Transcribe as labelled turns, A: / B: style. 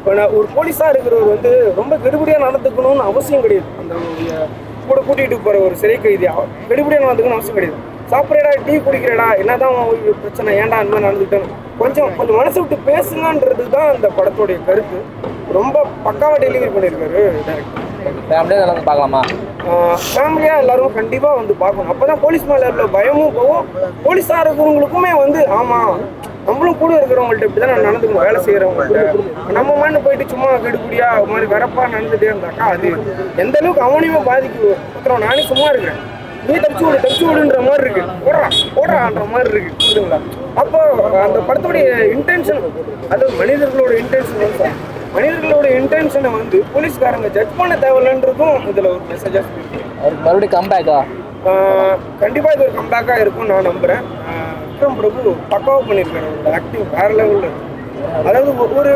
A: இப்போ நான் ஒரு போலீஸாக இருக்கிறவர் வந்து ரொம்ப கெடுபடியாக நடந்துக்கணும்னு அவசியம் கிடையாது. அந்த கூட கூட்டிகிட்டு போகிற ஒரு சிறை கைதி கெடுபடியாக நடந்துக்கணும்னு அவசியம் கிடையாது. சாப்பிட்றடா, டீ குடிக்கிறடா, என்னதான் பிரச்சனை, ஏன்டா அந்த மாதிரி நடந்துக்கிட்டேன்னு கொஞ்சம் மனசு விட்டு பேசுங்கன்றது தான் அந்த படத்துடைய கருத்து. ரொம்ப பக்காவாக டெலிவரி பண்ணியிருக்காரு டேரக்டர்.
B: ஃபேமிலியாக வந்து பார்க்கலாமா?
A: ஃபேமிலியாக எல்லாரும் கண்டிப்பாக வந்து பார்க்கணும். அப்போ தான் போலீஸ் மேலே உள்ள பயமும் போகும். போலீஸாக இருக்கிறவங்களுக்குமே வந்து ஆமாம் நம்மளும் கூட இருக்கிறவங்கள்ட்ட இப்படி தான் நான் நடந்துக்கணும். வேலை செய்கிறவங்கள்ட்ட நம்ம மாதிரி போயிட்டு சும்மா கெடுபடியா ஒரு மாதிரி வரப்பாக நடந்துகிட்டே இருந்தாக்கா அது எந்த அளவுக்கு அவனையுமே பாதிக்கு ஒருத்தரம். நானே சும்மா இருக்கிறேன், நீ தப்பிச்சு விடுன்ற மாதிரி இருக்கு, ஓடுறான்ற மாதிரி இருக்கு, புரியுதுங்களா? அப்போ அந்த படத்துடைய இன்டென்ஷன், அதாவது மனிதர்களோட இன்டென்ஷனை வந்து போலீஸ்காரங்க ஜட்ஜ் பண்ண தேவையில்லைன்றதும் இதில் ஒரு மெசேஜாக சொல்லியிருக்கு.
B: அவருக்கு மறுபடியும் கம்பேக்கா?
A: கண்டிப்பாக இது ஒரு கம்பேக்காக இருக்கும்னு நான் நம்புகிறேன். விக்ரம் பிரபு பக்காவாக பண்ணியிருக்காரு. அவரோட ஆக்டிங் வேறு லெவலில். அதாவது ஒரு